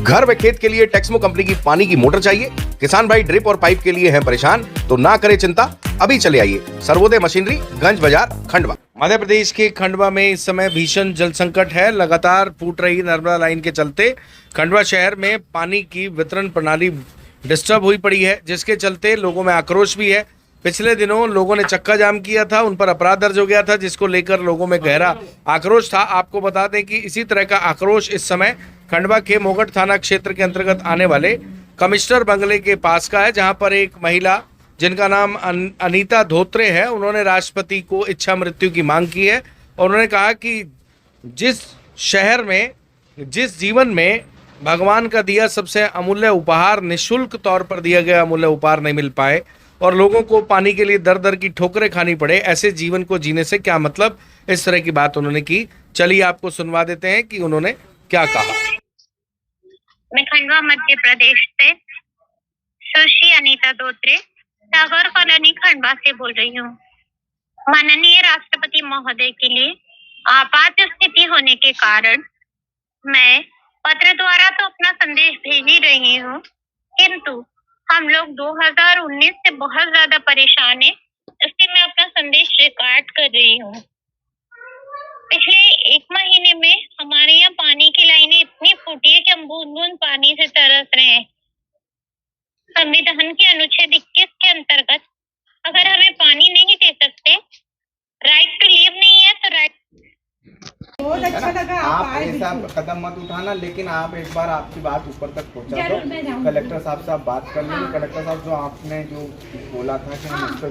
घर व खेत के लिए टेक्समो कंपनी की पानी की मोटर चाहिए? किसान भाई ड्रिप और पाइप के लिए हैं परेशान? तो ना करें चिंता, अभी चले आइए सर्वोदय मशीनरी, गंज बाजार, खंडवा। मध्य प्रदेश के खंडवा में इस समय भीषण जल संकट है। लगातार फूट रही नर्मदा लाइन के चलते खंडवा शहर में पानी की वितरण प्रणाली डिस्टर्ब हुई पड़ी है, जिसके चलते लोगों में आक्रोश भी है। पिछले दिनों लोगों ने चक्का जाम किया था, उन पर अपराध दर्ज हो गया था, जिसको लेकर लोगों में गहरा आक्रोश था। आपको बता दें कि इसी तरह का आक्रोश इस समय खंडवा के मोगट थाना क्षेत्र के अंतर्गत आने वाले कमिश्नर बंगले के पास का है, जहां पर एक महिला जिनका नाम अनीता धोत्रे है, उन्होंने राष्ट्रपति को इच्छा मृत्यु की मांग की है। और उन्होंने कहा कि जिस शहर में, जिस जीवन में भगवान का दिया सबसे अमूल्य उपहार निःशुल्क तौर पर दिया गया अमूल्य उपहार नहीं मिल पाए और लोगों को पानी के लिए दर दर की ठोकरें खानी पड़े, ऐसे जीवन को जीने से क्या मतलब। इस तरह की बात उन्होंने की। चलिए आपको सुनवा देते हैं कि उन्होंने क्या कहा। मैं खंडवा मध्य प्रदेश से सुश्री अनीता धोत्रे, टागोर कॉलोनी खंडवा से बोल रही हूँ। माननीय राष्ट्रपति महोदय के लिए आपात स्थिति होने के कारण मैं पत्र द्वारा तो अपना संदेश भेज ही रही हूँ, किंतु हम लोग 2019 से बहुत ज्यादा परेशान है, इसलिए मैं अपना संदेश रिकॉर्ड कर रही हूँ। पिछले 1 महीने में हमारे यहाँ पानी की लाइनें इतनी फूटी है कि हम बूंद बूंद पानी से तरस रहे हैं। संविधान के अनुच्छेद 21 के अंतर्गत अगर हमें पानी नहीं दे सकते, राइट टू लीव नहीं है, तो राइट। बहुत अच्छा लगा। आप ऐसा कदम मत उठाना, लेकिन आप एक बार आपकी बात ऊपर तक पहुंचा दो। कलेक्टर साहब से आप बात कर लेंगे। कलेक्टर साहब, जो आपने जो बोला था कि हम इस पर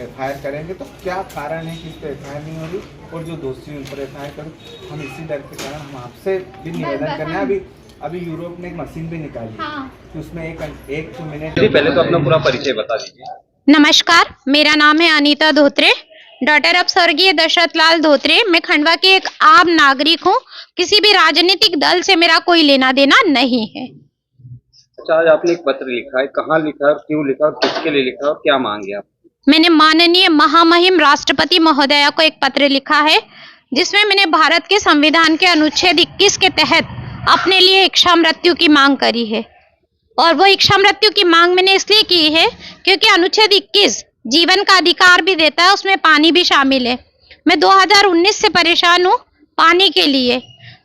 FIR करेंगे, तो क्या कारण है कि इस पर FIR नहीं हो रही और जो दोषी उन पर FIR करो? हम इसी डर के कारण हम आपसे भी निवेदन करना है। अभी यूरोप ने एक मशीन भी निकाली कि उसमें एक मिनट। पहले तो अपना पूरा परिचय बता दीजिए। नमस्कार, मेरा नाम है अनीता धोत्रे, डॉटर ऑफ स्वर्गीय दशरथ लाल धोत्रे। मैं खंडवा की एक आम नागरिक हूँ। किसी भी राजनीतिक दल से मेरा कोई लेना देना नहीं है। अच्छा, आज आपने एक पत्र लिखा है, कहाँ लिखा है, क्यों लिखा और किसके लिए लिखा और क्या मांगे आप? मैंने माननीय महामहिम राष्ट्रपति महोदया को एक पत्र लिखा है, जिसमें मैंने भारत के संविधान के अनुच्छेद 21 के तहत अपने लिए इच्छा मृत्यु की मांग करी है। और वो इच्छा मृत्यु की मांग मैंने इसलिए की है क्योंकि अनुच्छेद 21 जीवन का अधिकार भी देता है, उसमें पानी भी शामिल है। मैं 2019 से परेशान हूँ पानी के लिए।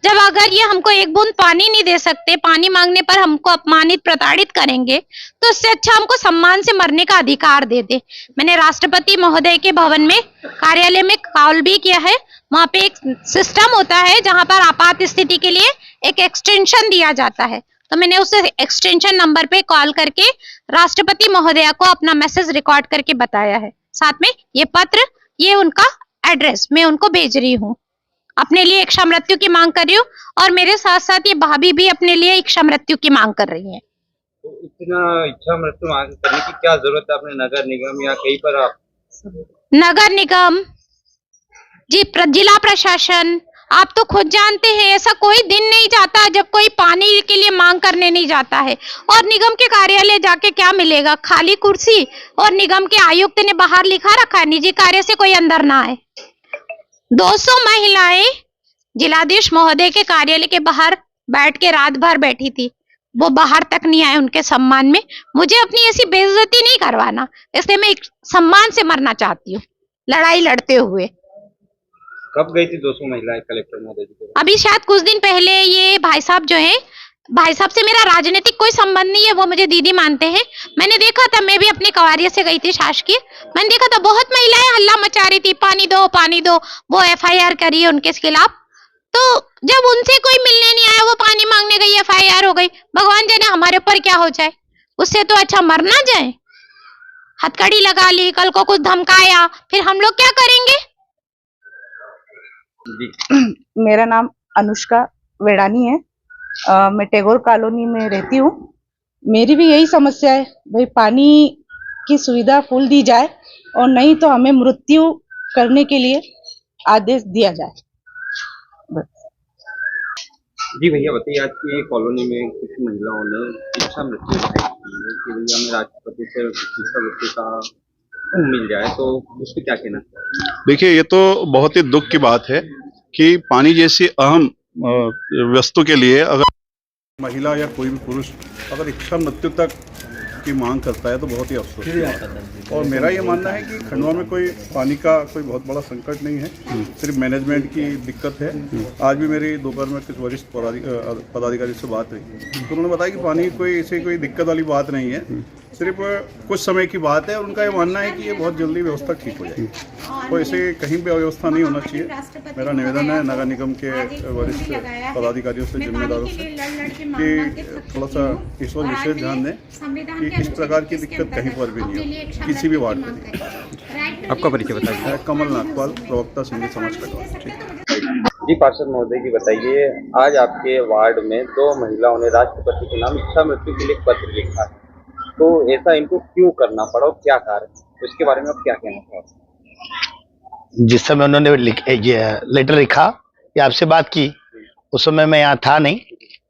जब अगर ये हमको एक बूंद पानी नहीं दे सकते, पानी मांगने पर हमको अपमानित प्रताड़ित करेंगे, तो उससे अच्छा हमको सम्मान से मरने का अधिकार दे दे। मैंने राष्ट्रपति महोदय के भवन में कार्यालय में कॉल भी किया है। वहां पे एक सिस्टम होता है जहां पर आपात स्थिति के लिए एक एक्सटेंशन दिया जाता है, तो मैंने उस एक्सटेंशन नंबर पे कॉल करके राष्ट्रपति महोदया को अपना मैसेज रिकॉर्ड करके बताया है। साथ में ये पत्र, ये उनका एड्रेस मैं उनको भेज रही हूँ। अपने लिए इच्छा मृत्यु की मांग कर रही हूँ और मेरे साथ साथ ये भाभी भी अपने लिए इच्छा मृत्यु की मांग कर रही है। तो इतना इच्छा मृत्यु मांग करने की क्या जरूरत है? अपने नगर निगम या कहीं पर आप? नगर निगम जी, जिला प्रशासन, आप तो खुद जानते हैं, ऐसा कोई दिन नहीं जाता जब कोई पानी के लिए मांग करने नहीं जाता है। और निगम के कार्यालय जाके क्या मिलेगा? खाली कुर्सी। और निगम के आयुक्त ने बाहर लिखा रखा है, निजी कार्य से कोई अंदर ना आए। 200 महिलाएं जिलाधीश महोदय के कार्यालय के बाहर बैठ के रात भर बैठी थी, वो बाहर तक नहीं आए उनके सम्मान में। मुझे अपनी ऐसी बेइज्जती नहीं करवाना, इसलिए मैं सम्मान से मरना चाहती हूँ, लड़ाई लड़ते हुए। कब गई थी 200 महिलाएं कलेक्टर महोदय जी? अभी शायद कुछ दिन पहले। ये भाई साहब जो है, भाई साहब से मेरा राजनीतिक कोई संबंध नहीं है, वो मुझे दीदी मानते हैं। मैंने देखा था, मैं भी अपने कवारिया से गई थी शासकीय, मैंने देखा था बहुत महिलाएं हल्ला मचा रही थी, पानी दो पानी दो। वो FIR करी है उनके खिलाफ। तो जब उनसे कोई मिलने नहीं आया, वो पानी मांगने गई, FIR हो गई। भगवान जाने हमारे ऊपर क्या हो जाए, उससे तो अच्छा मर ना जाए। हथकड़ी लगा ली, कल को कुछ धमकाया, फिर हम लोग क्या करेंगे? मेरा नाम अनुष्का वेड़ानी है। मैं टैगोर कॉलोनी में रहती हूँ। मेरी भी यही समस्या है, भाई पानी की सुविधा फुल दी जाए और नहीं तो हमें मृत्यु करने के लिए आदेश दिया जाए। बस। जी भैया बताइए, आज की कॉलोनी में कुछ महिलाओं ने इच्छा मृत्यु कि भैया हमें राष्ट्रपति से इच्छा मृत्यु का मिल जाए, तो उस पर क्या कहना? देखिए, ये तो बहुत ही दुख की बात है कि पानी जैसी अहम वस्तु के लिए अगर महिला या कोई भी पुरुष अगर इच्छा मृत्यु तक की मांग करता है तो बहुत ही अफसोस की बात है। और मेरा ये मानना है कि खंडवा में कोई पानी का कोई बहुत बड़ा संकट नहीं है, सिर्फ मैनेजमेंट की दिक्कत है। आज भी मेरी दोपहर में कुछ वरिष्ठ पदाधिकारी से बात हुई तो उन्होंने बताया कि पानी कोई ऐसी कोई दिक्कत वाली बात नहीं है, सिर्फ कुछ समय की बात है। और उनका ये मानना है कि ये बहुत जल्दी व्यवस्था ठीक हो जाएगी, तो ऐसे कहीं भी अव्यवस्था नहीं होना चाहिए। मेरा निवेदन है नगर निगम के वरिष्ठ पदाधिकारियों से, जिम्मेदारों से कि थोड़ा सा इस पर विशेष ध्यान दें कि इस प्रकार की दिक्कत कहीं पर भी नहीं हो किसी भी वार्ड में। आपका परिचय बताइए। कमल नागपाल, प्रवक्ता सिंधी समाज कटवा। जी पार्षद महोदय जी बताइए, आज आपके वार्ड में 2 महिलाओं ने राष्ट्रपति के नाम इच्छा मृत्यु के लिए एक पत्र लिखा है, तो ऐसा इनको क्यों करना पड़ा और क्या कारण, तो इसके बारे में आप क्या कहना चाहते हैं? जिस समय उन्होंने लेटर लिखा या आपसे बात की उस समय मैं यहाँ था नहीं।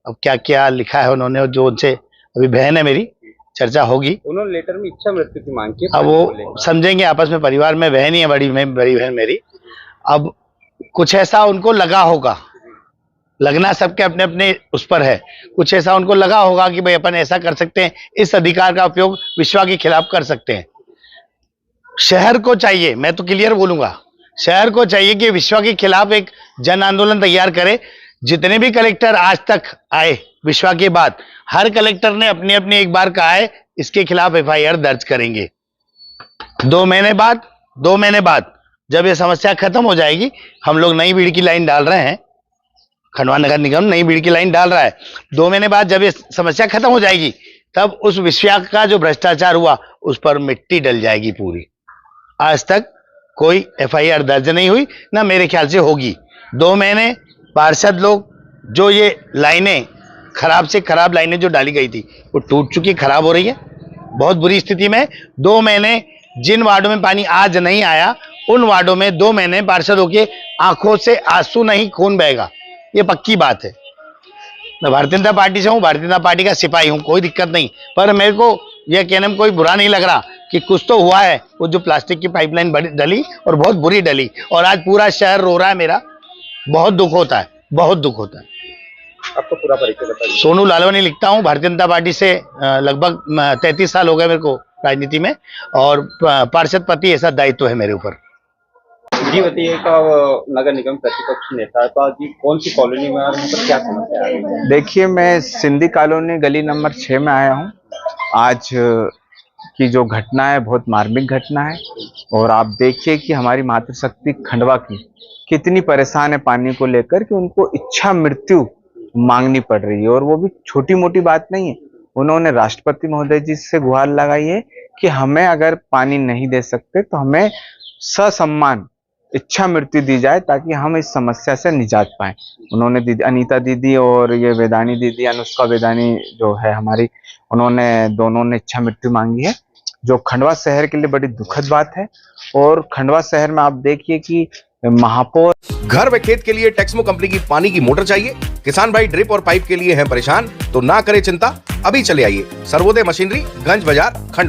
अब क्या क्या लिखा है उन्होंने, जो उनसे अभी बहन है मेरी, चर्चा होगी। उन्होंने लेटर में इच्छा मृत्यु की मांग की, अब वो समझेंगे आपस में, परिवार में बहन ही है, बड़ी बहन मेरी। अब कुछ ऐसा उनको लगा होगा, लगना सबके अपने अपने उस पर है, कुछ ऐसा उनको लगा होगा कि भाई अपन ऐसा कर सकते हैं, इस अधिकार का उपयोग विश्वा के खिलाफ कर सकते हैं। शहर को चाहिए, मैं तो क्लियर बोलूंगा, शहर को चाहिए कि विश्वा के खिलाफ एक जन आंदोलन तैयार करे। जितने भी कलेक्टर आज तक आए विश्वा के बाद, हर कलेक्टर ने अपने अपने एक बार कहा है इसके खिलाफ FIR दर्ज करेंगे। 2 महीने बाद जब ये समस्या खत्म हो जाएगी, हम लोग नई भीड़ की लाइन डाल रहे हैं, खंडवा नगर निगम नई भीड़ की लाइन डाल रहा है। 2 महीने बाद जब ये समस्या खत्म हो जाएगी, तब उस विश्वा का जो भ्रष्टाचार हुआ उस पर मिट्टी डल जाएगी पूरी। आज तक कोई FIR दर्ज नहीं हुई, ना मेरे ख्याल से होगी। 2 महीने पार्षद लोग जो ये लाइनें, खराब से खराब लाइनें जो डाली गई थी वो टूट चुकी, खराब हो रही है, बहुत बुरी स्थिति में। 2 महीने जिन वार्डों में पानी आज नहीं आया, उन वार्डों में 2 महीने पार्षदों के आंखों से आंसू नहीं खून बहेगा, ये पक्की बात है। मैं भारतीय जनता पार्टी से हूँ, भारतीय जनता पार्टी का सिपाही हूँ, कोई दिक्कत नहीं। पर मेरे को यह कहने में कोई बुरा नहीं लग रहा कि कुछ तो हुआ है। वो जो प्लास्टिक की पाइपलाइन डली और बहुत बुरी डली, और आज पूरा शहर रो रहा है। मेरा बहुत दुख होता है, बहुत दुख होता है। आपको पूरा परिचय बताइए। सोनू लालवानी लिखता हूँ, भारतीय जनता पार्टी से लगभग 33 साल हो गए मेरे को राजनीति में, और पार्षद पति ऐसा दायित्व है मेरे ऊपर। जी बताइए, का नगर निगम प्रतिपक्ष नेता है, तो आज कौन सी कॉलोनी में और यहाँ पर क्या समस्या है? देखिए, मैं सिंधी कॉलोनी गली नंबर 6 में आया हूँ। आज की जो घटना है बहुत मार्मिक घटना है, और आप देखिए कि हमारी मातृशक्ति खंडवा की कितनी परेशान है पानी को लेकर कि उनको इच्छा मृत्यु मांगनी पड़ रही है। और वो भी छोटी मोटी बात नहीं है। उन्होंने राष्ट्रपति महोदय जी से गुहार लगाई है कि हमें अगर पानी नहीं दे सकते तो हमें ससम्मान इच्छा मृत्यु दी जाए, ताकि हम इस समस्या से निजात पाएं। उन्होंने दीदी अनीता दीदी और ये वेदानी दीदी, अनुष्का वेदानी जो है हमारी, उन्होंने दोनों ने इच्छा मृत्यु मांगी है, जो खंडवा शहर के लिए बड़ी दुखद बात है। और खंडवा शहर में आप देखिए कि महापौर, घर व खेत के लिए टेक्समो कंपनी की पानी की मोटर चाहिए, किसान भाई ड्रिप और पाइप के लिए हैं परेशान, तो ना करे चिंता, अभी चले आइए सर्वोदय मशीनरी, गंज बाजार, खंडवा।